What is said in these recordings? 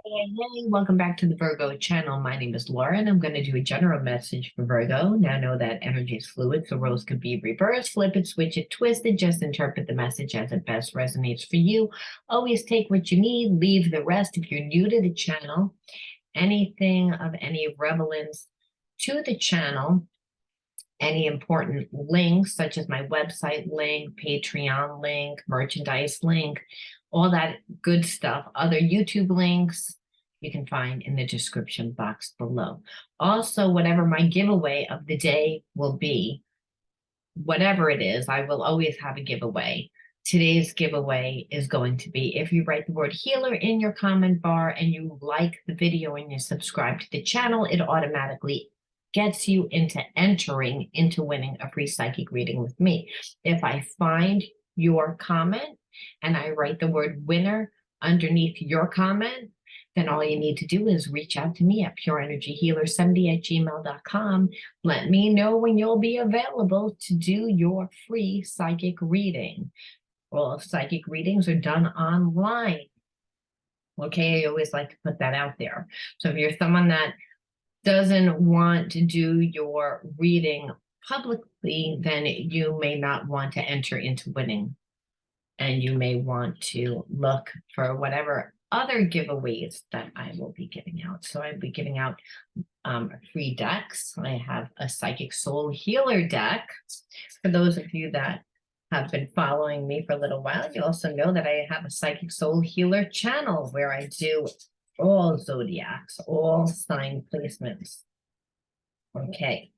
Hey, welcome back to the Virgo channel. My name is Laura, and I'm going to do a general message for Virgo. Now, know that energy is fluid, so roles could be reversed, flip it, switch it, twist it. Just interpret the message as it best resonates for you. Always take what you need, leave the rest. If you're new to the channel, anything of any relevance to the channel, any important links, such as my website link, Patreon link, merchandise link, all that good stuff, other YouTube links, you can find in the description box below. Also, whatever my giveaway of the day will be, whatever it is, I will always have a giveaway. Today's giveaway is going to be if you write the word healer in your comment bar and you like the video and you subscribe to the channel, it automatically gets you into entering into winning a free psychic reading with me. If I find your comment and I write the word winner underneath your comment, then all you need to do is reach out to me at pureenergyhealer70@gmail.com. Let me know when you'll be available to do your free psychic reading. All psychic readings are done online. Okay, I always like to put that out there. So if you're someone that doesn't want to do your reading publicly, then you may not want to enter into winning. And you may want to look for whatever other giveaways that I will be giving out. So I'll be giving out free decks. I have a Psychic Soul Healer deck. For those of you that have been following me for a little while, you also know that I have a Psychic Soul Healer channel where I do all zodiacs, all sign placements. Okay.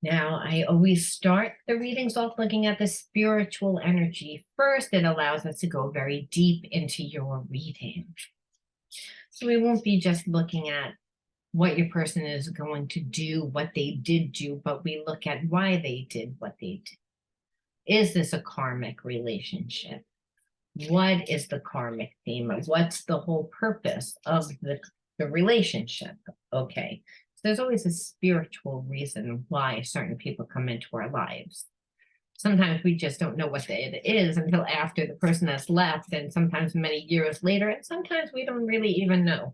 Now, I always start the readings off looking at the spiritual energy first. It allows us to go very deep into your reading. So we won't be just looking at what your person is going to do, what they did do, but we look at why they did what they did. Is this a karmic relationship? What is the karmic theme? What's the whole purpose of the relationship? Okay. There's always a spiritual reason why certain people come into our lives. Sometimes we just don't know what it is until after the person has left, and sometimes many years later, and sometimes we don't really even know.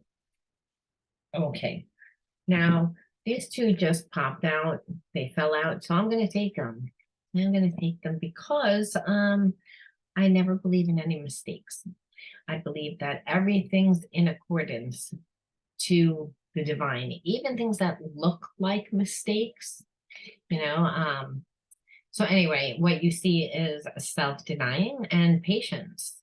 Okay, now these two just popped out. They fell out, so I'm going to take them. I'm going to take them because I never believe in any mistakes. I believe that everything's in accordance to the divine, even things that look like mistakes, so anyway, what you see is self-denying and patience.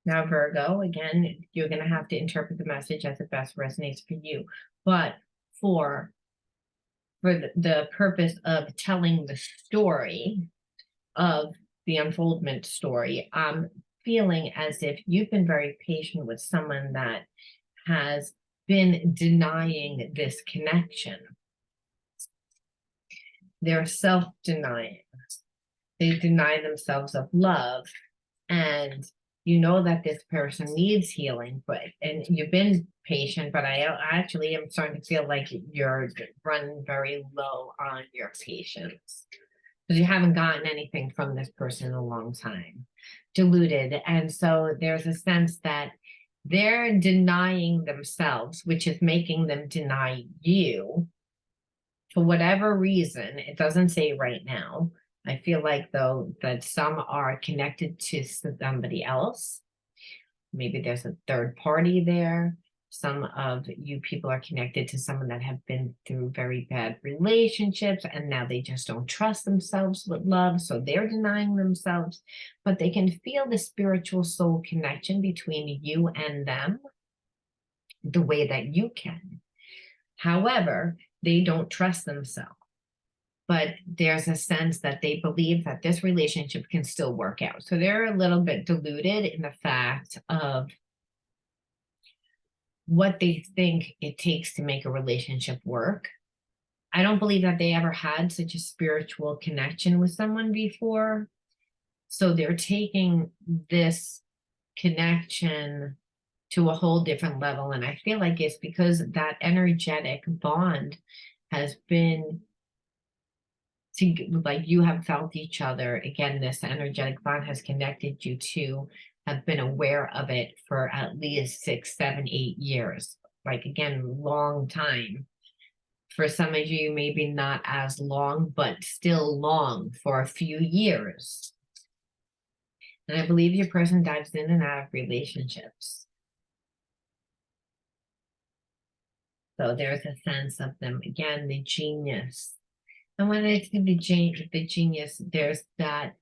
Now, Virgo, again, you're going to have to interpret the message as it best resonates for you, but for the purpose of telling the story of the unfoldment story, I'm feeling as if you've been very patient with someone that has been denying this connection. They're self-denying. They deny themselves of love, and you know that this person needs healing, and you've been patient, but I actually am starting to feel like you're running very low on your patience because you haven't gotten anything from this person in a long time, diluted. And so there's a sense that they're denying themselves, which is making them deny you for whatever reason. It doesn't say right now. I feel like, though, that some are connected to somebody else. Maybe there's a third party there. Some of you people are connected to someone that have been through very bad relationships, and now they just don't trust themselves with love, so they're denying themselves. But they can feel the spiritual soul connection between you and them the way that you can. However, they don't trust themselves. But there's a sense that they believe that this relationship can still work out. So they're a little bit deluded in the fact of what they think it takes to make a relationship work. I don't believe that they ever had such a spiritual connection with someone before. So they're taking this connection to a whole different level. And I feel like it's because that energetic bond has been like you have felt each other. Again, this energetic bond has connected you to have been aware of it for at least 6, 7, 8 years. Like again, long time. For some of you, maybe not as long, but still long for a few years. And I believe your person dives in and out of relationships. So there's a sense of them, again, the genius. And when I think the genius, there's that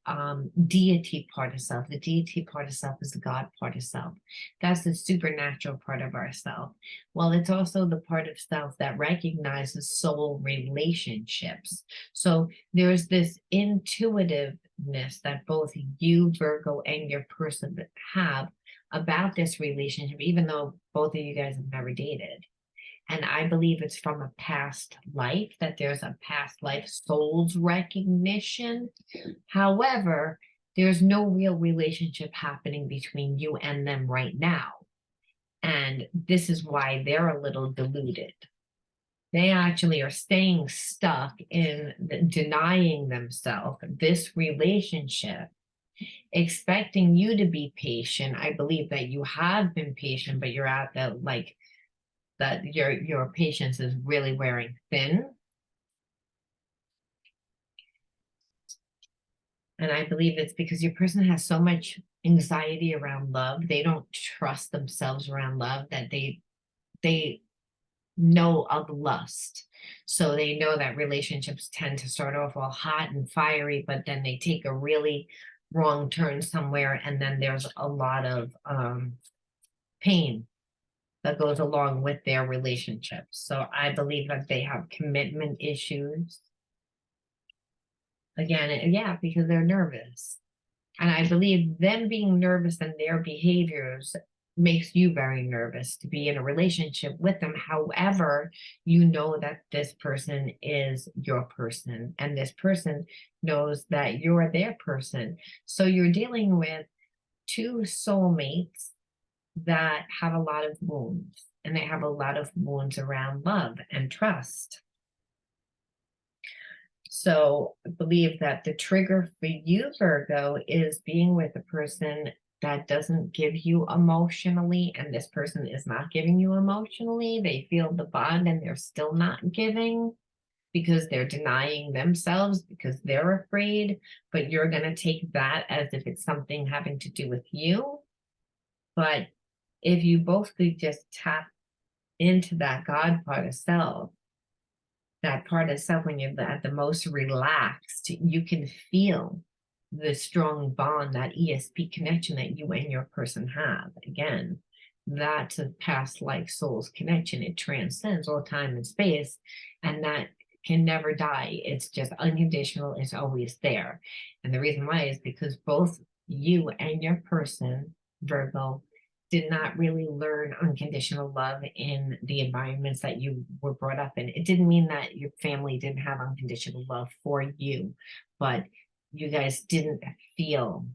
deity part of self. The deity part of self is the God part of self. That's the supernatural part of ourself. Well, it's also the part of self that recognizes soul relationships. So there's this intuitiveness that both you, Virgo, and your person have about this relationship, even though both of you guys have never dated. And I believe it's from a past life, that there's a past life soul's recognition. However, there's no real relationship happening between you and them right now. And this is why they're a little deluded. They actually are staying stuck in denying themselves this relationship, expecting you to be patient. I believe that you have been patient, but you're at the that your patience is really wearing thin. And I believe it's because your person has so much anxiety around love. They don't trust themselves around love, that they know of lust. So they know that relationships tend to start off all hot and fiery, but then they take a really wrong turn somewhere, and then there's a lot of pain that goes along with their relationships. So I believe that they have commitment issues. Again, yeah, because they're nervous. And I believe them being nervous and their behaviors makes you very nervous to be in a relationship with them. However, you know that this person is your person, and this person knows that you're their person. So you're dealing with two soulmates that have a lot of wounds, and they have a lot of wounds around love and trust. So I believe that the trigger for you, Virgo, is being with a person that doesn't give you emotionally, and this person is not giving you emotionally. They feel the bond and they're still not giving because they're denying themselves because they're afraid, but you're going to take that as if it's something having to do with you. But if you both could just tap into that God part of self, that part of self when you're at the most relaxed, you can feel the strong bond, that ESP connection that you and your person have. Again, that's a past life soul's connection. It transcends all time and space, and that can never die. It's just unconditional. It's always there. And the reason why is because both you and your person, Virgo, did not really learn unconditional love in the environments that you were brought up in. It didn't mean that your family didn't have unconditional love for you, but you guys didn't feel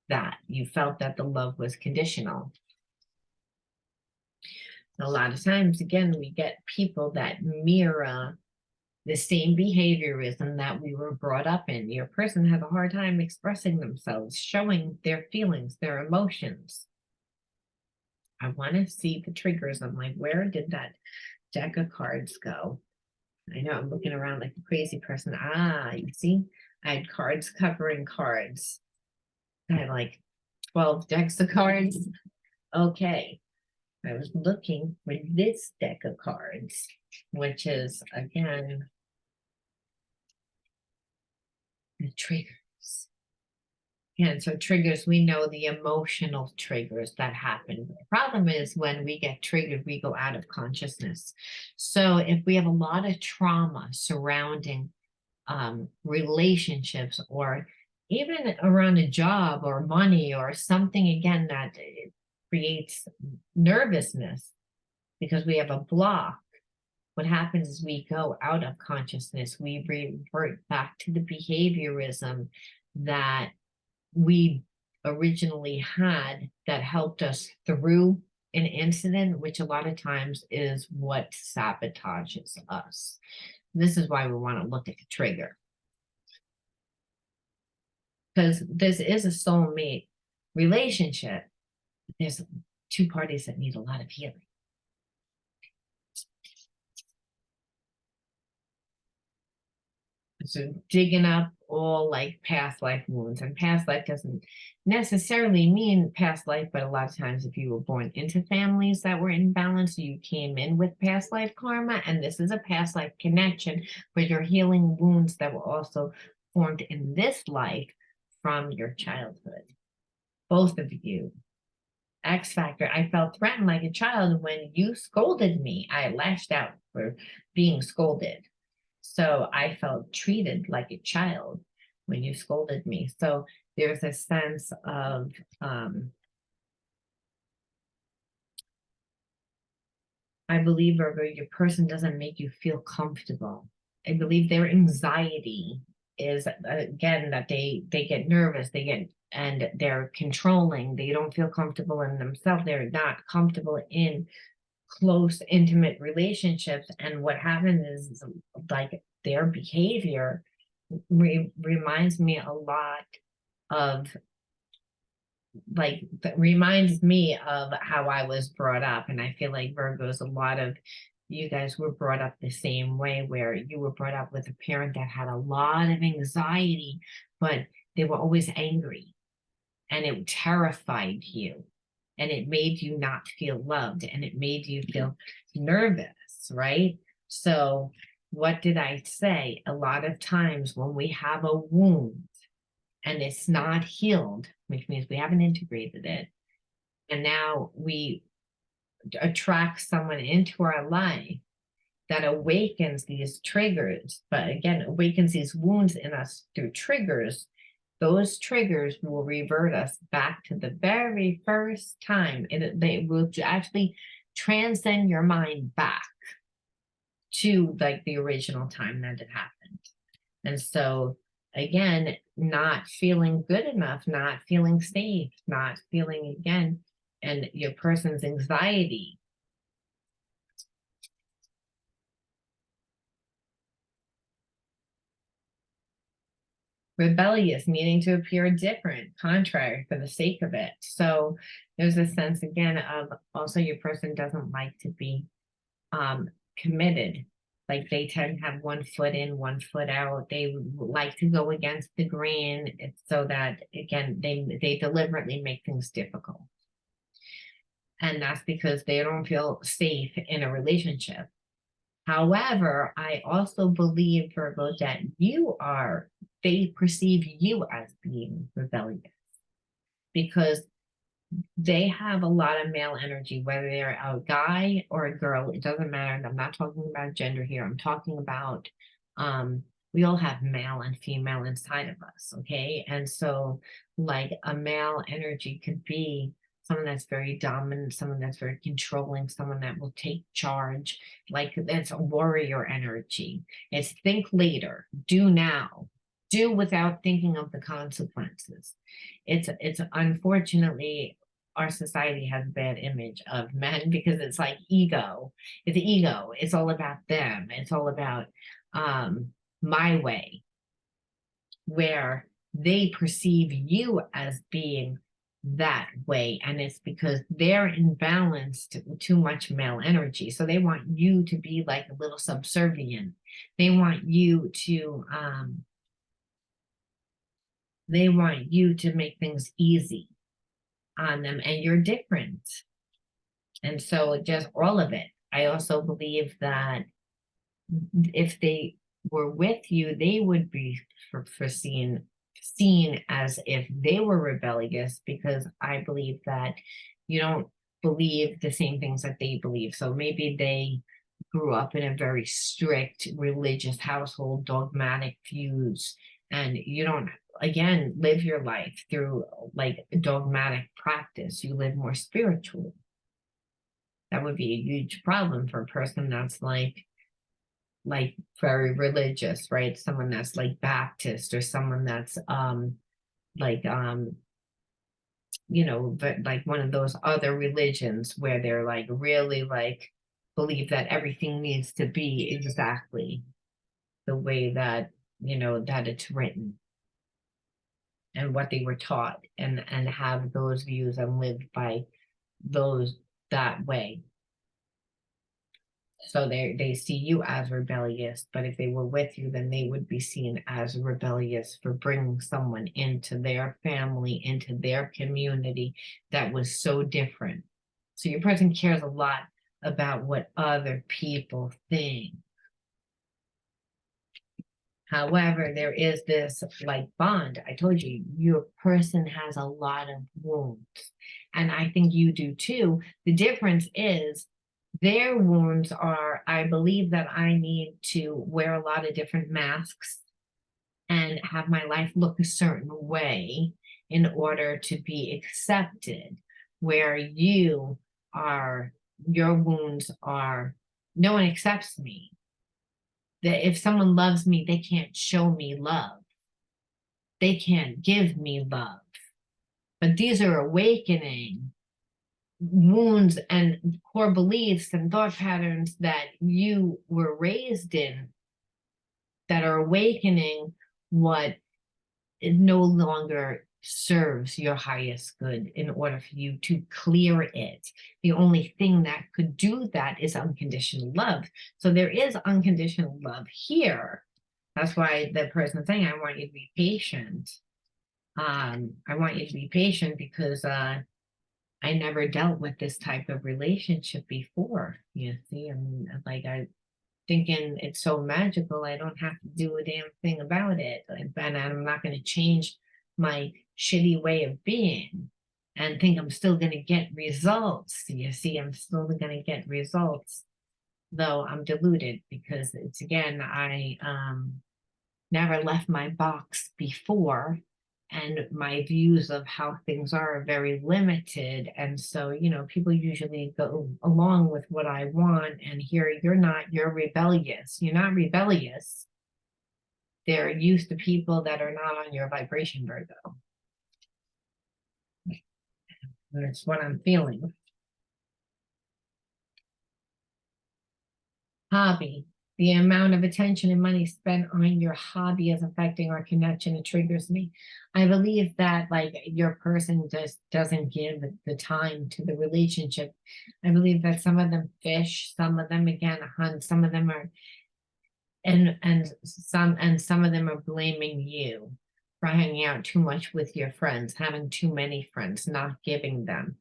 that. You felt that the love was conditional. A lot of times, again, we get people that mirror the same behaviorism that we were brought up in. Your person has a hard time expressing themselves, showing their feelings, their emotions. I want to see the triggers. I'm like, where did that deck of cards go? I know I'm looking around like a crazy person. Ah, you see, I had cards covering cards. I had like 12 decks of cards. Okay. I was looking for this deck of cards, which is again the triggers. And so triggers, we know the emotional triggers that happen. The problem is when we get triggered, we go out of consciousness. So if we have a lot of trauma surrounding relationships, or even around a job or money or something, again, that creates nervousness because we have a block, what happens is we go out of consciousness. We revert back to the behaviorism that we originally had that helped us through an incident, which a lot of times is what sabotages us. This is why we want to look at the trigger. because this is a soulmate relationship. There's two parties that need a lot of healing. So digging up all like past life wounds, and past life doesn't necessarily mean past life, but a lot of times if you were born into families that were in balance, you came in with past life karma, and this is a past life connection, but you're healing wounds that were also formed in this life from your childhood. Both of you. X factor. I felt threatened like a child when you scolded me. I lashed out for being scolded. So I felt treated like a child when you scolded me. So there's a sense of I believe, Virgo, your person doesn't make you feel comfortable. I believe their anxiety is again that they get nervous, they get and they're controlling, they don't feel comfortable in themselves, they're not comfortable in close, intimate relationships. And what happens is like their behavior reminds me a lot of like that reminds me of how I was brought up. And I feel like Virgos, a lot of you guys were brought up the same way, where you were brought up with a parent that had a lot of anxiety, but they were always angry, and it terrified you, and it made you not feel loved, and it made you feel nervous, right? So what did I say? A lot of times when we have a wound and it's not healed, which means we haven't integrated it, and now we attract someone into our life that awakens these triggers, but again, awakens these wounds in us through triggers. Those triggers will revert us back to the very first time. They will actually transcend your mind back to like the original time that it happened. And so, again, not feeling good enough, not feeling safe, not feeling again, and your person's anxiety. Rebellious, needing to appear different, contrary for the sake of it. So there's a sense again of also your person doesn't like to be committed. Like they tend to have one foot in, one foot out. They like to go against the grain, so that again they deliberately make things difficult. And that's because they don't feel safe in a relationship. However, I also believe, Virgo, that they perceive you as being rebellious because they have a lot of male energy, whether they're a guy or a girl, it doesn't matter. I'm not talking about gender here. I'm talking about, we all have male and female inside of us, okay? And so, like, a male energy could be someone that's very dominant, someone that's very controlling, someone that will take charge. Like, that's a warrior energy. It's think later, do now, do without thinking of the consequences. It's unfortunately our society has a bad image of men because it's like ego. It's ego. It's all about them. It's all about my way, where they perceive you as being that way, and it's because they're imbalanced, too much male energy, so they want you to be like a little subservient. They want you to make things easy on them, and you're different. And so just all of it. I also believe that if they were with you, they would be seen as if they were rebellious, because I believe that you don't believe the same things that they believe. So maybe they grew up in a very strict religious household, dogmatic views, and you don't again live your life through like dogmatic practice. You live more spiritually. That would be a huge problem for a person that's like very religious, right? Someone that's like Baptist, or someone that's like but like one of those other religions where they're like really like believe that everything needs to be exactly the way that that it's written. and what they were taught, and have those views and live by those that way. So they see you as rebellious, but if they were with you, then they would be seen as rebellious for bringing someone into their family, into their community that was so different. So your person cares a lot about what other people think. However, there is this like bond. I told you, your person has a lot of wounds, and I think you do too. The difference is their wounds are, I believe that I need to wear a lot of different masks and have my life look a certain way in order to be accepted, where you are, your wounds are, no one accepts me. That if someone loves me, they can't show me love. They can't give me love. But these are awakening wounds and core beliefs and thought patterns that you were raised in that are awakening what no longer serves your highest good in order for you to clear it. The only thing that could do that is unconditional love. So there is unconditional love here. That's why the person saying, I want you to be patient. I want you to be patient because I never dealt with this type of relationship before. You see, I mean, like I thinking it's so magical, I don't have to do a damn thing about it. And I'm not going to change my shitty way of being and think I'm still going to get results. You see, I'm still going to get results, though I'm deluded because it's again, I never left my box before, and my views of how things are very limited. And so, you know, people usually go along with what I want, and here you're not, you're rebellious. You're not rebellious. They're used to people that are not on your vibration, Virgo. And it's what I'm feeling. Hobby. The amount of attention and money spent on your hobby is affecting our connection. It triggers me. I believe that like your person just doesn't give the time to the relationship. I believe that some of them fish, some of them again hunt, some of them are and some of them are blaming you for hanging out too much with your friends, having too many friends, not giving them.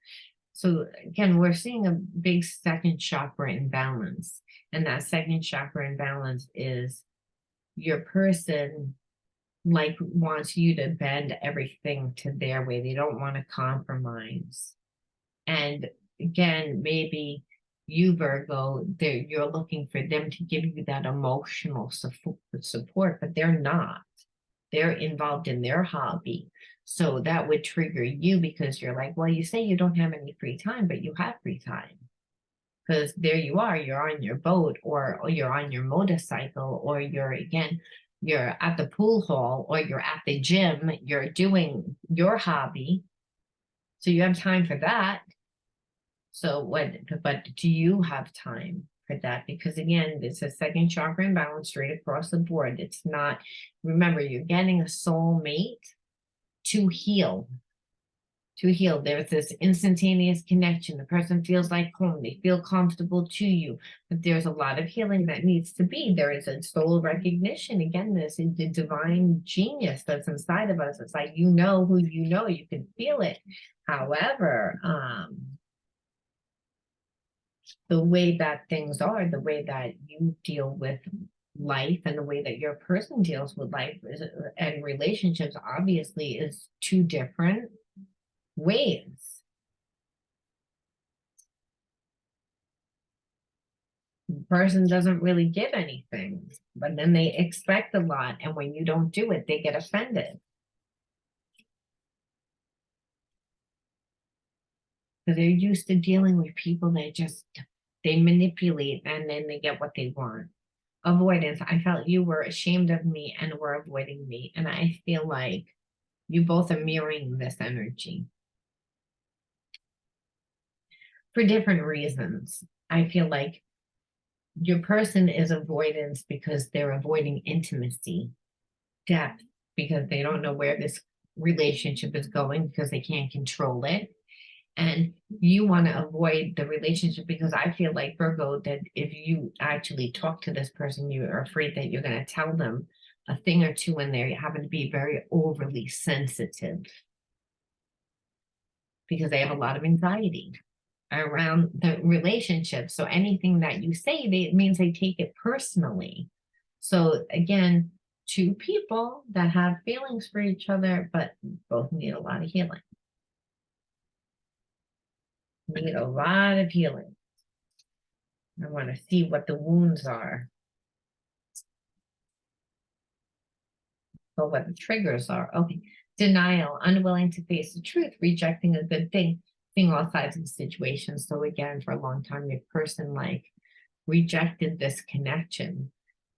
So again, we're seeing a big second chakra imbalance. And that second chakra imbalance is your person like wants you to bend everything to their way. They don't want to compromise. And again, maybe you, Virgo, you're looking for them to give you that emotional support, but they're not. They're involved in their hobby. So that would trigger you because you're like, well, you say you don't have any free time, but you have free time. Because there you are, you're on your boat or you're on your motorcycle or you're at the pool hall or you're at the gym, you're doing your hobby. So you have time for that. So but do you have time for that? Because again, it's a second chakra imbalance straight across the board. It's not, remember, you're getting a soul mate to heal. To heal. There's this instantaneous connection. The person feels like home. They feel comfortable to you. But there's a lot of healing that needs to be. There is a soul recognition. Again, this is the divine genius that's inside of us. It's like you know who you know. You can feel it. However, the way that things are, the way that you deal with life and the way that your person deals with life and relationships obviously is two different ways. The person doesn't really give anything, but then they expect a lot, and when you don't do it, they get offended. Because they're used to dealing with people that just they manipulate and then they get what they want. Avoidance. I felt you were ashamed of me and were avoiding me. And I feel like you both are mirroring this energy for different reasons. I feel like your person is avoidance because they're avoiding intimacy, depth, because they don't know where this relationship is going because they can't control it. And you want to avoid the relationship because I feel like, Virgo, that if you actually talk to this person, you are afraid that you're going to tell them a thing or two and they happen to be very overly sensitive because they have a lot of anxiety around the relationship. So anything that you say, it means they take it personally. So again, two people that have feelings for each other, but both need a lot of healing. Need a lot of healing. I want to see what the wounds are. Or what the triggers are. Okay. Denial, unwilling to face the truth, rejecting a good thing, seeing all sides of the situation. So again, for a long time, the person like rejected this connection.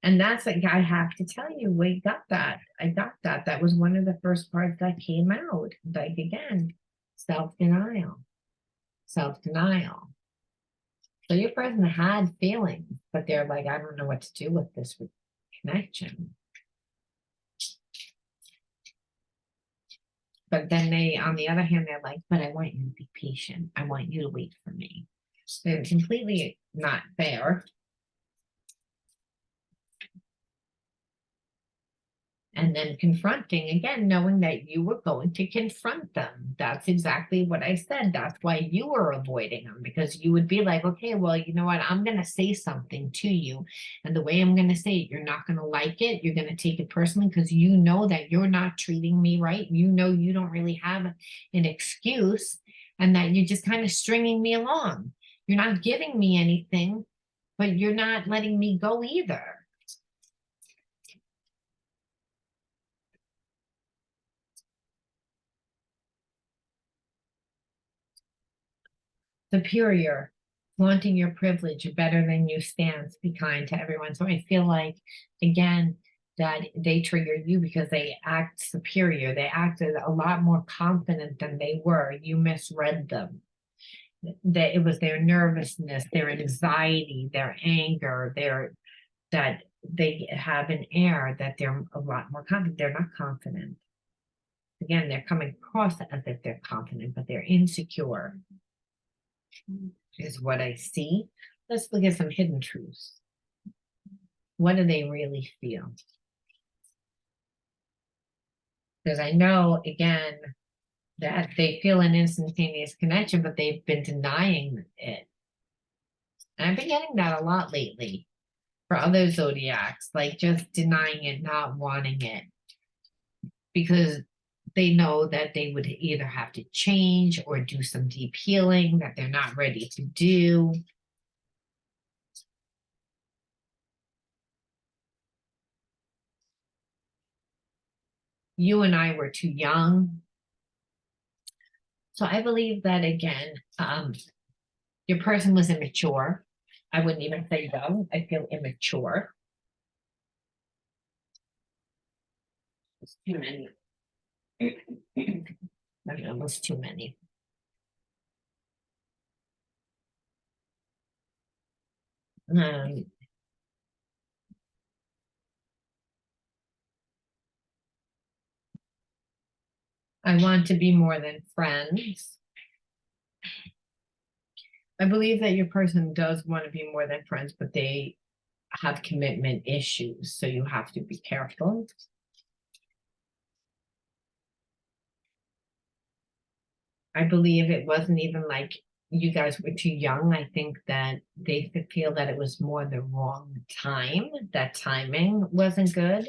And that's like, I have to tell you, we got that. I got that. That was one of the first parts that came out. Like again, self-denial. Self-denial. So your person had feelings, but they're like, I don't know what to do with this connection. But then they, on the other hand, they're like, but I want you to be patient. I want you to wait for me. They're completely not fair. And then confronting again, knowing that you were going to confront them. That's exactly what I said. That's why you were avoiding them, because you would be like, okay, well, you know what? I'm going to say something to you. And the way I'm going to say it, you're not going to like it. You're going to take it personally because you know that you're not treating me right. You know, you don't really have an excuse and that you're just kind of stringing me along. You're not giving me anything, but you're not letting me go either. Superior, flaunting your privilege, better than you stance, be kind to everyone. So I feel like, again, that they trigger you because they act superior. They acted a lot more confident than they were. You misread them. That it was their nervousness, their anxiety, their anger, that they have an air that they're a lot more confident. They're not confident. Again, they're coming across as if they're confident, but they're insecure. Is what I see. Let's look at some hidden truths. What do they really feel? Because I know, again, that they feel an instantaneous connection, but they've been denying it. And I've been getting that a lot lately for other zodiacs, like just denying it, not wanting it, because they know that they would either have to change or do some deep healing that they're not ready to do. You and I were too young. So I believe that again, your person was immature. I wouldn't even say young. I feel immature. It's too many. I don't know, it's too many. Um, I want to be more than friends. I believe that your person does want to be more than friends, but they have commitment issues. So you have to be careful. I believe it wasn't even like you guys were too young. I think that they feel that it was more the wrong time. That timing wasn't good.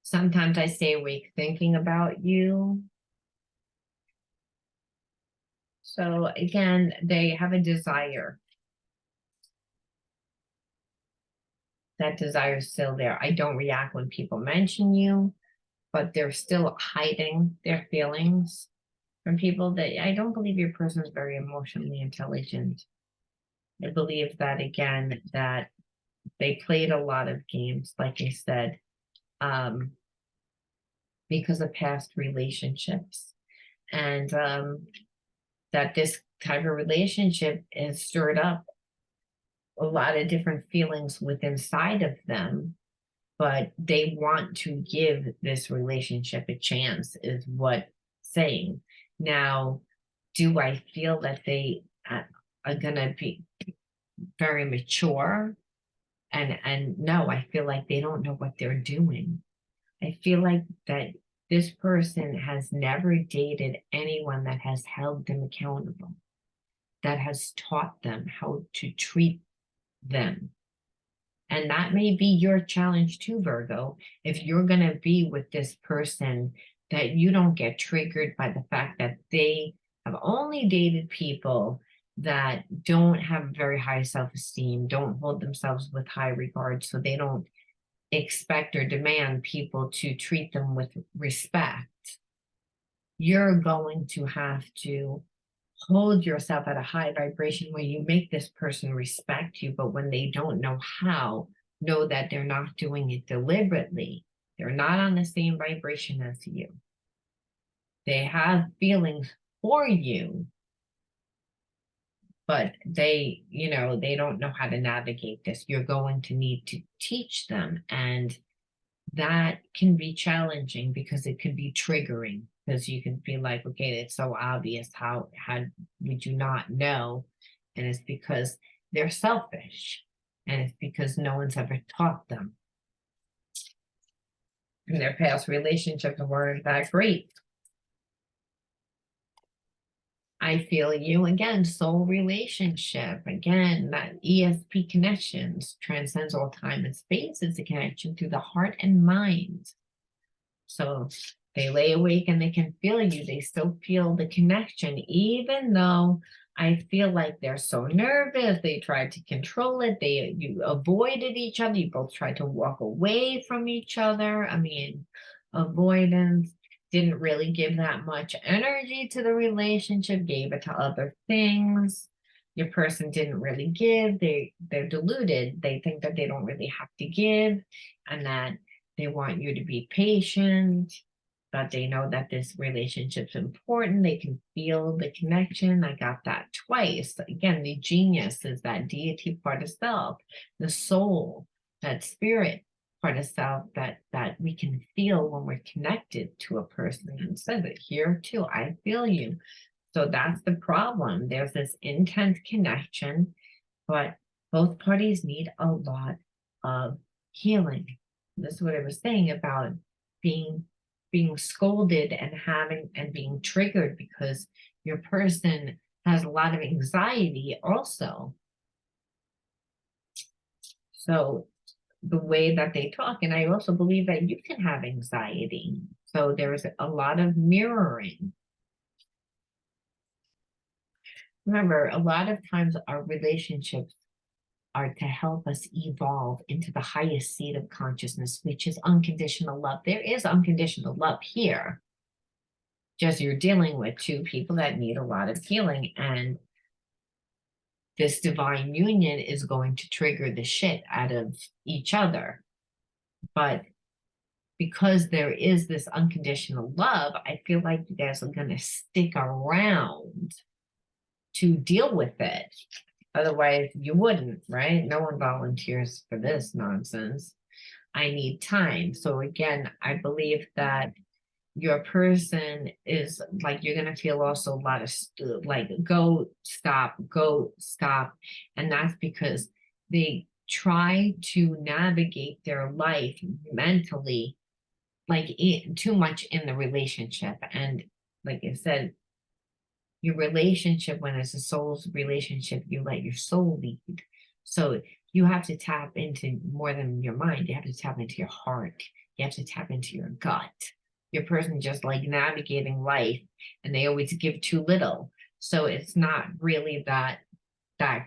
Sometimes I stay awake thinking about you. So again, they have a desire. That desire is still there. I don't react when people mention you, but they're still hiding their feelings from people. That I don't believe your person is very emotionally intelligent. I believe that again, that they played a lot of games, like I said, because of past relationships. And that this type of relationship is stirred up a lot of different feelings within inside of them, but they want to give this relationship a chance, is what saying. Now, do I feel that they are gonna be very mature? And no, I feel like they don't know what they're doing. I feel like that this person has never dated anyone that has held them accountable, that has taught them how to treat them. And that may be your challenge too, Virgo. If you're going to be with this person, that you don't get triggered by the fact that they have only dated people that don't have very high self-esteem, don't hold themselves with high regard, so they don't expect or demand people to treat them with respect. You're going to have to hold yourself at a high vibration where you make this person respect you, but when they don't know how, know that they're not doing it deliberately. They're not on the same vibration as you. They have feelings for you, but they don't know how to navigate this. You're going to need to teach them, and that can be challenging because it could be triggering, because you can be like, okay, it's so obvious. How would you not know? And it's because they're selfish, and it's because no one's ever taught them, and their past relationships weren't that great. I feel you again, soul relationship. Again, that ESP connections transcends all time and space. It's a connection through the heart and mind. So they lay awake and they can feel you. They still feel the connection, even though I feel like they're so nervous. They tried to control it. You avoided each other. You both tried to walk away from each other. I mean, avoidance didn't really give that much energy to the relationship, gave it to other things. Your person didn't really give. They're deluded. They think that they don't really have to give, and that they want you to be patient, but they know that this relationship's important. They can feel the connection. I got that twice. Again, the genius is that deity part of self, the soul, that spirit part of self that we can feel when we're connected to a person. And says it here too. I feel you. So that's the problem. There's this intense connection, but both parties need a lot of healing. This is what I was saying about being scolded and having and being triggered because your person has a lot of anxiety also. So the way that they talk, and I also believe that you can have anxiety. So there's a lot of mirroring. Remember, a lot of times our relationships are to help us evolve into the highest seat of consciousness, which is unconditional love. There is unconditional love here. Just you're dealing with two people that need a lot of healing, and this divine union is going to trigger the shit out of each other. But because there is this unconditional love, I feel like you guys are going to stick around to deal with it. Otherwise, you wouldn't, right? No one volunteers for this nonsense. I need time. So again, I believe that your person is like, you're going to feel also a lot of like, go, stop. And that's because they try to navigate their life mentally, like too much in the relationship. And like I said, your relationship, when it's a soul's relationship, you let your soul lead. So you have to tap into more than your mind. You have to tap into your heart. You have to tap into your gut. Your person just like navigating life, and they always give too little. So it's not really that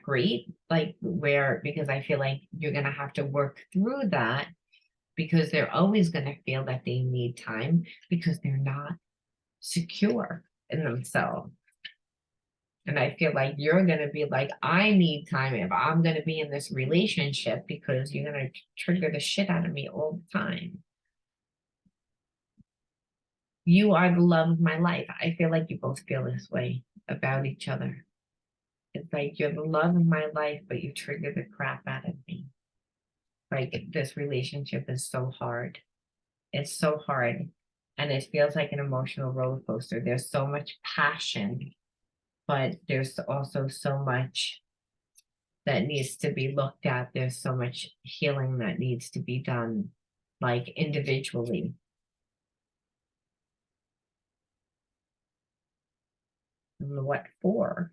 great, like where, because I feel like you're gonna have to work through that, because they're always gonna feel that they need time because they're not secure in themselves. And I feel like you're going to be like, I need time if I'm going to be in this relationship, because you're going to trigger the shit out of me all the time. You are the love of my life. I feel like you both feel this way about each other. It's like you're the love of my life, but you trigger the crap out of me. Like this relationship is so hard. It's so hard. And it feels like an emotional roller coaster. There's so much passion, but there's also so much that needs to be looked at. There's so much healing that needs to be done, like individually. And what for?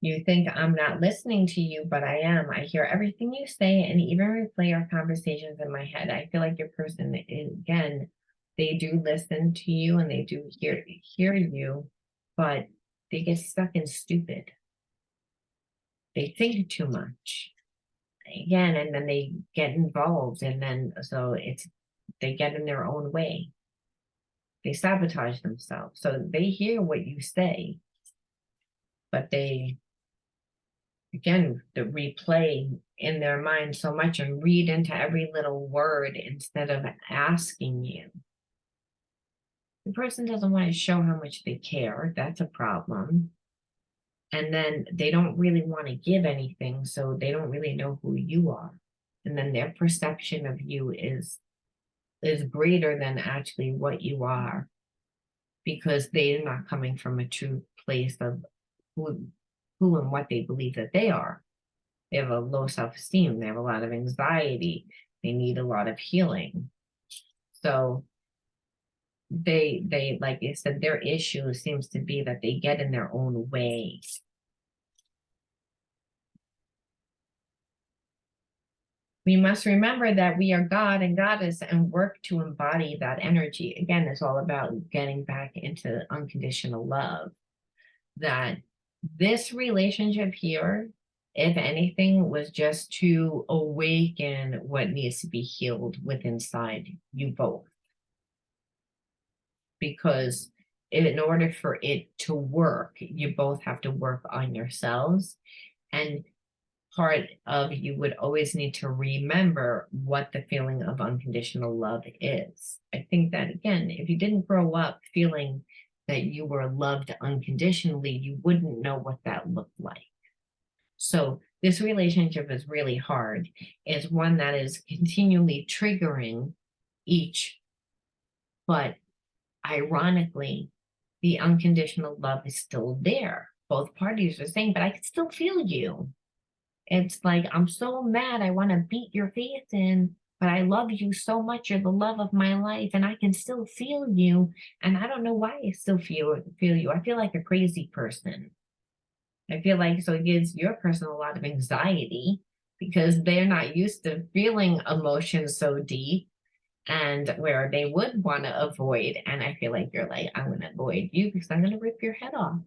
You think I'm not listening to you, but I am. I hear everything you say and even replay our conversations in my head. I feel like your person, again, they do listen to you and they do hear you, but they get stuck in stupid. They think too much. Again, and then they get involved, and then so they get in their own way. They sabotage themselves. So they hear what you say, but they again the replay in their mind so much and read into every little word instead of asking you. The person doesn't want to show how much they care. That's a problem. And then they don't really want to give anything, so they don't really know who you are. And then their perception of you is greater than actually what you are, because they're not coming from a true place of who and what they believe that they are. They have a low self-esteem. They have a lot of anxiety. They need a lot of healing. So they like I said, their issue seems to be that they get in their own way. We must remember that we are God and Goddess and work to embody that energy. Again, it's all about getting back into unconditional love. That this relationship here, if anything, was just to awaken what needs to be healed within inside you both. Because in order for it to work, you both have to work on yourselves. And part of you would always need to remember what the feeling of unconditional love is. I think that, again, if you didn't grow up feeling that you were loved unconditionally, you wouldn't know what that looked like. So this relationship is really hard. It's one that is continually triggering each, but ironically, the unconditional love is still there. Both parties are saying, but I can still feel you. It's like, I'm so mad, I want to beat your face in, but I love you so much. You're the love of my life, and I can still feel you. And I don't know why I still feel you. I feel like a crazy person. I feel like so it gives your person a lot of anxiety because they're not used to feeling emotions so deep and where they would want to avoid. And I feel like you're like, I'm going to avoid you because I'm going to rip your head off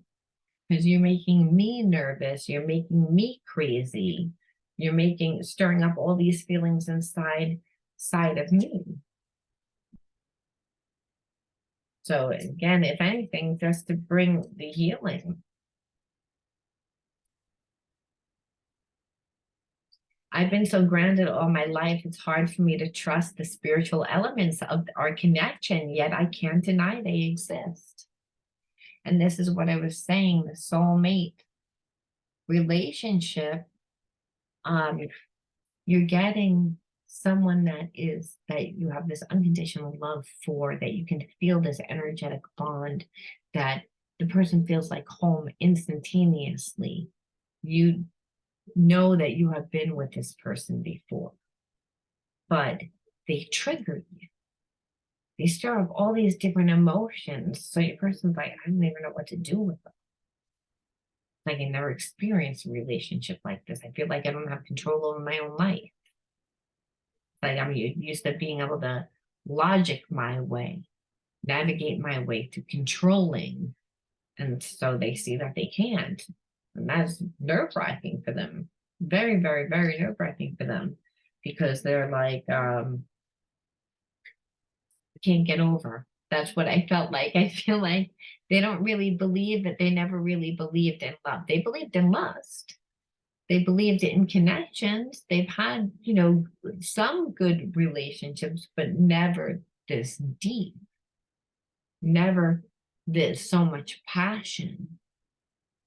because you're making me nervous. You're making me crazy. You're stirring up all these feelings side of me. So again, if anything, just to bring the healing. I've been so grounded all my life, it's hard for me to trust the spiritual elements of our connection, yet I can't deny they exist. And this is what I was saying, the soulmate relationship, you're getting someone that you have this unconditional love for, that you can feel this energetic bond, that the person feels like home instantaneously. You know that you have been with this person before, but they trigger you. They stir up all these different emotions. So your person's like, I don't even know what to do with them. Like, I never experienced a relationship like this. I feel like I don't have control over my own life. Like I'm used to being able to logic my way, navigate my way to controlling. And so they see that they can't. And that's nerve-wracking for them. Very, very, very nerve-wracking for them. Because they're like, can't get over. That's what I felt like. I feel like they don't really believe that they never really believed in love. They believed in lust. They believed in connections. They've had, some good relationships, but never this deep, never this so much passion.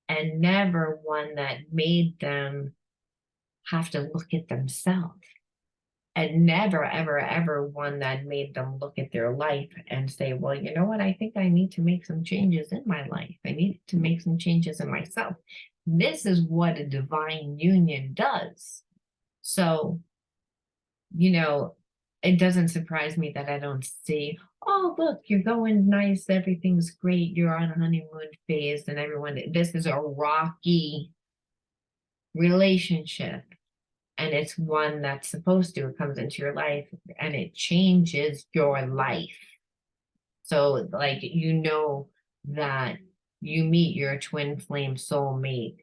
and never one that made them have to look at themselves. And never, ever, ever one that made them look at their life and say, well, you know what? I think I need to make some changes in my life. I need to make some changes in myself. This is what a divine union does. So, it doesn't surprise me that I don't see, oh, look, you're going nice. Everything's great. You're on a honeymoon phase, and this is a rocky relationship. And it's one that's supposed to, it comes into your life and it changes your life. So, like, that you meet your twin flame soulmate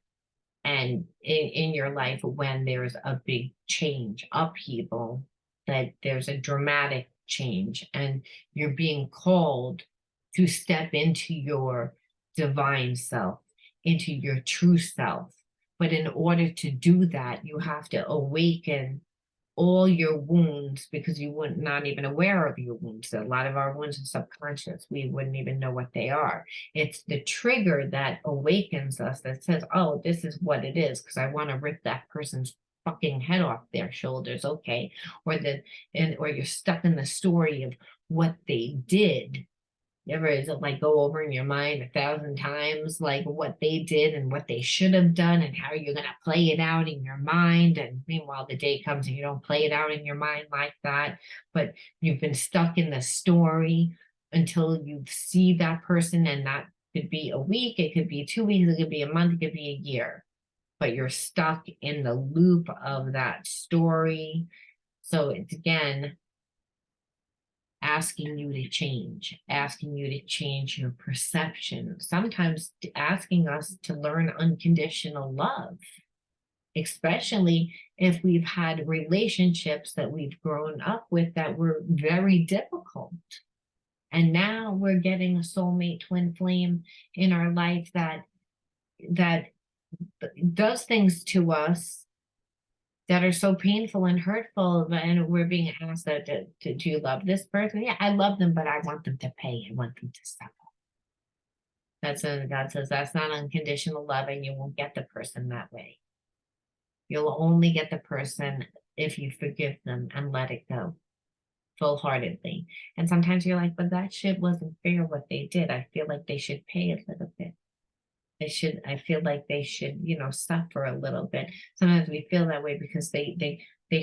and in your life when there's a big change, upheaval, that there's a dramatic change and you're being called to step into your divine self, into your true self. But in order to do that, you have to awaken all your wounds because you weren't not even aware of your wounds. A lot of our wounds are subconscious. We wouldn't even know what they are. It's the trigger that awakens us that says, oh, this is what it is, because I want to rip that person's fucking head off their shoulders. Okay. Or you're stuck in the story of what they did. You ever is it like go over in your mind 1,000 times, like what they did and what they should have done and how you're going to play it out in your mind. And meanwhile, the day comes and you don't play it out in your mind like that, but you've been stuck in the story until you see that person. And that could be a week, it could be 2 weeks, it could be a month, it could be a year, but you're stuck in the loop of that story. So it's again, asking you to change your perception, sometimes asking us to learn unconditional love, especially if we've had relationships that we've grown up with that were very difficult. And now we're getting a soulmate twin flame in our life that does things to us that are so painful and hurtful, and we're being asked to do you love this person? Yeah, I love them, but I want them to pay. I want them to suffer. God says that's not unconditional love, and you won't get the person that way. You'll only get the person if you forgive them and let it go full-heartedly. And sometimes you're like, but that shit wasn't fair what they did. I feel like they should pay a little bit. I feel like they should, suffer a little bit. Sometimes we feel that way because they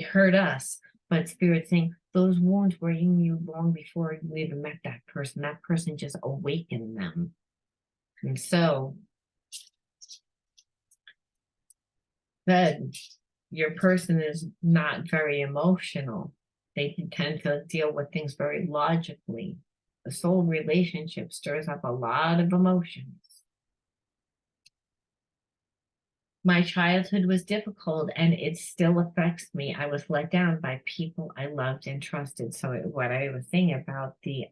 hurt us, but Spirit's saying those wounds were in you long before you even met that person. That person just awakened them. And so then your person is not very emotional. They can tend to deal with things very logically. The soul relationship stirs up a lot of emotions. My childhood was difficult and it still affects me. I was let down by people I loved and trusted. So what I was saying about the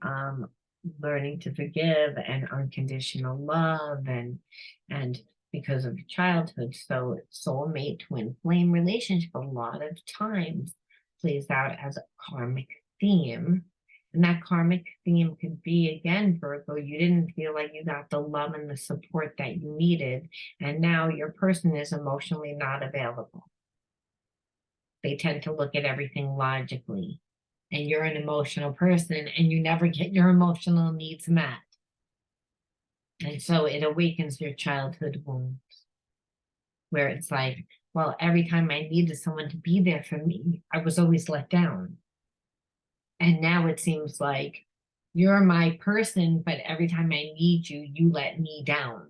learning to forgive and unconditional love and because of childhood. So soulmate twin flame relationship a lot of times plays out as a karmic theme. And that karmic theme could be, again, Virgo, you didn't feel like you got the love and the support that you needed. And now your person is emotionally not available. They tend to look at everything logically. And you're an emotional person and you never get your emotional needs met. And so it awakens your childhood wounds, where it's like, well, every time I needed someone to be there for me, I was always let down. And now it seems like you're my person, but every time I need you, you let me down.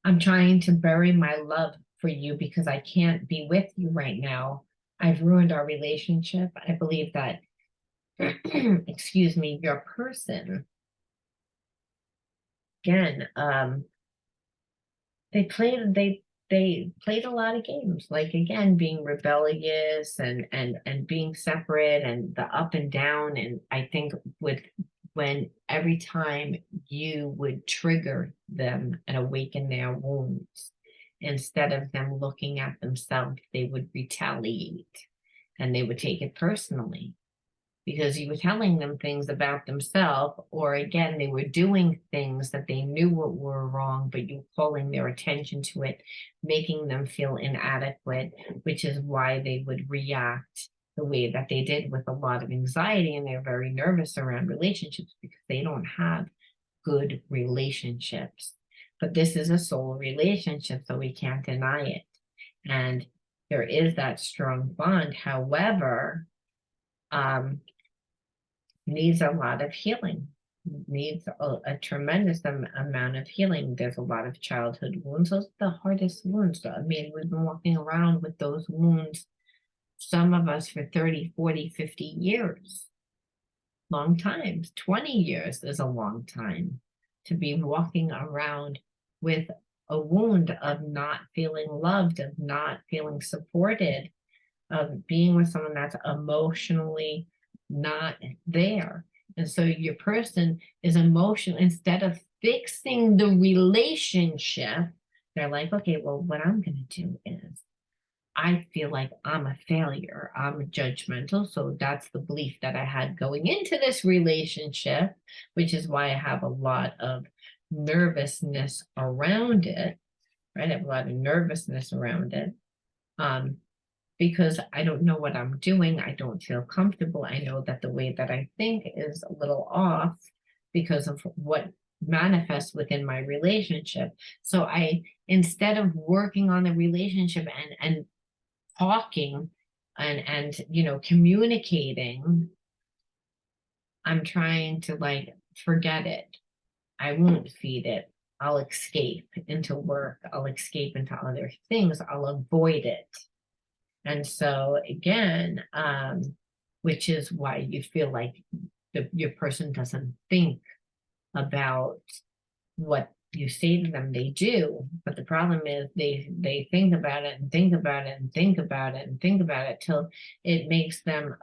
I'm trying to bury my love for you because I can't be with you right now. I've ruined our relationship. I believe that, excuse me, your person, again, they played a lot of games, like again being rebellious and being separate and the up and down. And I think with when every time you would trigger them and awaken their wounds, instead of them looking at themselves, they would retaliate and they would take it personally because you were telling them things about themselves, or again, they were doing things that they knew what were wrong, but you were calling their attention to it, making them feel inadequate, which is why they would react the way that they did with a lot of anxiety, and they're very nervous around relationships because they don't have good relationships. But this is a soul relationship, so we can't deny it. And there is that strong bond. However, needs a lot of healing, needs a tremendous amount of healing. There's a lot of childhood wounds. Those are the hardest wounds. I mean, we've been walking around with those wounds, some of us for 30, 40, 50 years. Long times. 20 years is a long time to be walking around with a wound of not feeling loved, of not feeling supported, of being with someone that's emotionally not there. And so your person is emotional. Instead of fixing the relationship, they're like, okay, well, what I'm going to do is I feel like I'm a failure. I'm judgmental. So that's the belief that I had going into this relationship, which is why I have a lot of nervousness around it, right? I have a lot of nervousness around it. Because I don't know what I'm doing. I don't feel comfortable. I know that the way that I think is a little off because of what manifests within my relationship. So instead of working on the relationship and talking and communicating, I'm trying to like forget it. I won't feed it. I'll escape into work. I'll escape into other things. I'll avoid it. And so again, which is why you feel like your person doesn't think about what you say to them. They do, but the problem is they think about it and think about it and think about it and think about it till it makes them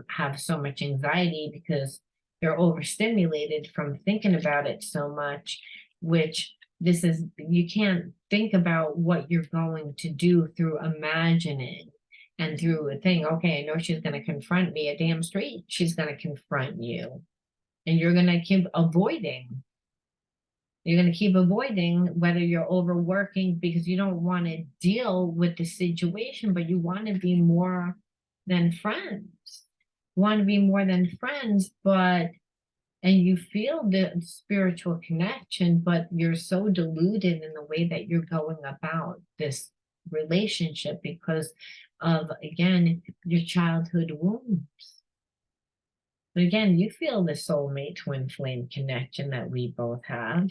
have so much anxiety because they're overstimulated from thinking about it so much, which you can't think about what you're going to do through imagining and through a thing. Okay, I know she's going to confront me, a damn straight she's going to confront you, and you're going to keep avoiding. You're going to keep avoiding, whether you're overworking because you don't want to deal with the situation, but you want to be more than friends. You want to be more than friends, and you feel the spiritual connection, but you're so deluded in the way that you're going about this relationship because of, again, your childhood wounds. But again, you feel the soulmate twin flame connection that we both have.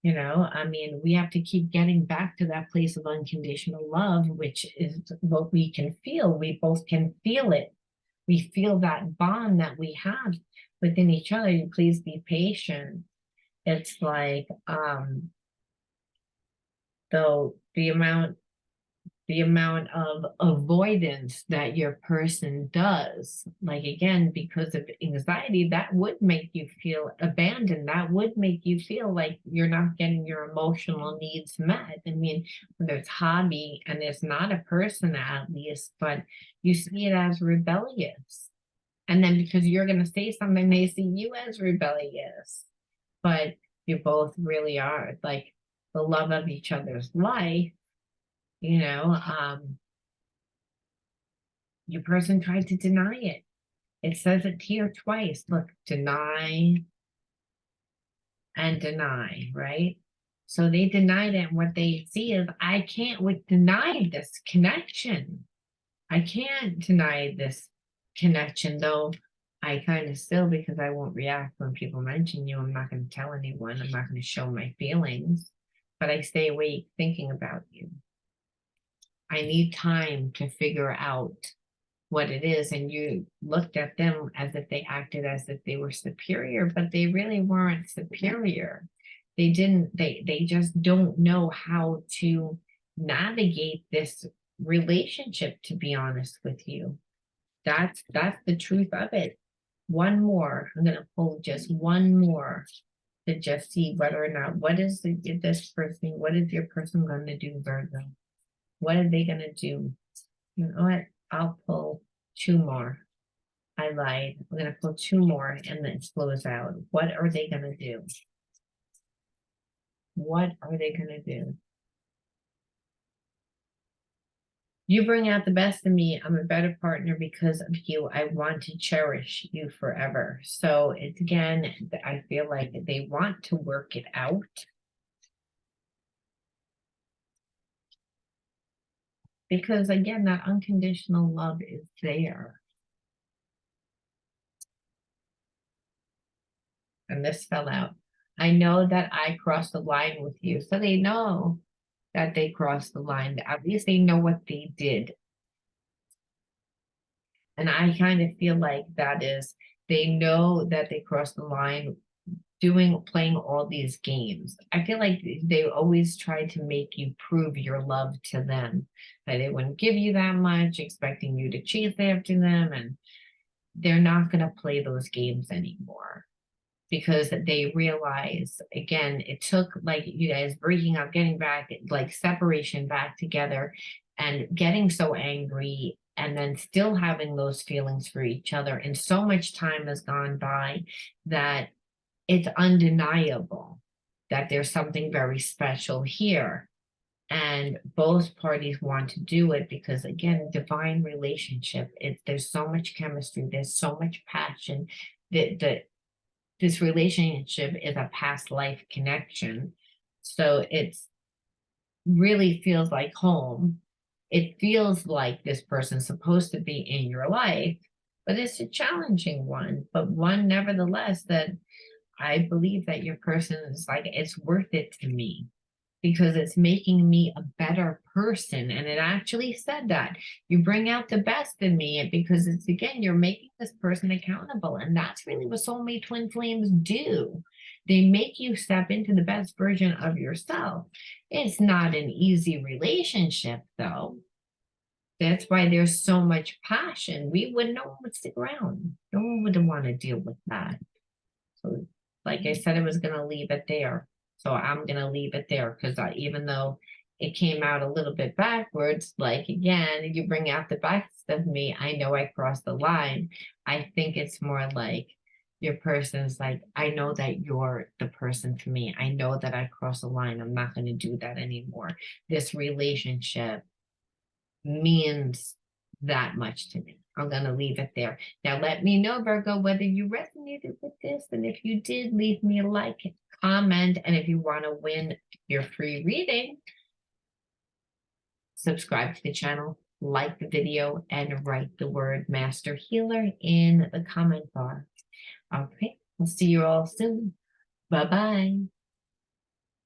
I mean, we have to keep getting back to that place of unconditional love, which is what we can feel. We both can feel it. We feel that bond that we have within each other. You please be patient. It's like, though the amount of avoidance that your person does, like again, because of anxiety, that would make you feel abandoned. That would make you feel like you're not getting your emotional needs met. I mean, whether it's hobby and it's not a person at least, but you see it as rebellious. And then because you're going to say something, they see you as rebellious. But you both really are like the love of each other's life. Your person tried to deny it. It says it here twice. Look, deny and deny, right? So they denied it. And what they see is, I can't deny this connection. I can't deny this connection, though I kind of still, because I won't react when people mention you. I'm not going to tell anyone. I'm not going to show my feelings, but I stay awake thinking about you. I need time to figure out what it is. And you looked at them as if they acted as if they were superior, but they really weren't superior. They just don't know how to navigate this relationship, to be honest with you. That's the truth of it. One more. I'm going to pull just one more to just see whether or not, what is your person going to do, Virgo? What are they going to do? You know what? I'll pull two more. I lied. We're going to pull two more and then close out. What are they going to do? What are they going to do? You bring out the best in me. I'm a better partner because of you. I want to cherish you forever. So it's again, I feel like they want to work it out. Because again, that unconditional love is there. And this fell out. I know that I crossed the line with you. So they know that they crossed the line. At least they know what they did. And I kind of feel like that is, they know that they crossed the line playing all these games. I feel like they always try to make you prove your love to them. That they wouldn't give you that much, expecting you to chase after them. And they're not going to play those games anymore. Because they realize, again, it took like you guys breaking up, getting back, like separation back together, and getting so angry, and then still having those feelings for each other. And so much time has gone by that it's undeniable that there's something very special here. And both parties want to do it because, again, divine relationship, there's so much chemistry, there's so much passion that this relationship is a past life connection. So it's really feels like home. It feels like this person's supposed to be in your life, but it's a challenging one, but one nevertheless that I believe that your person is like, it's worth it to me because it's making me a better person. And it actually said that you bring out the best in me because it's, again, you're making this person accountable. And that's really what soulmate twin flames do. They make you step into the best version of yourself. It's not an easy relationship, though. That's why there's so much passion. No one would stick around. No one would want to deal with that. So, like I said, I was going to leave it there. So I'm going to leave it there because even though it came out a little bit backwards, like again, you bring out the best of me, I know I crossed the line. I think it's more like your person's like, I know that you're the person for me. I know that I crossed the line. I'm not going to do that anymore. This relationship means that much to me. I'm going to leave it there. Now, let me know, Virgo, whether you resonated with this. And if you did, leave me a like, comment. And if you want to win your free reading, subscribe to the channel, like the video, and write the word Master Healer in the comment bar. Okay, we'll see you all soon. Bye-bye.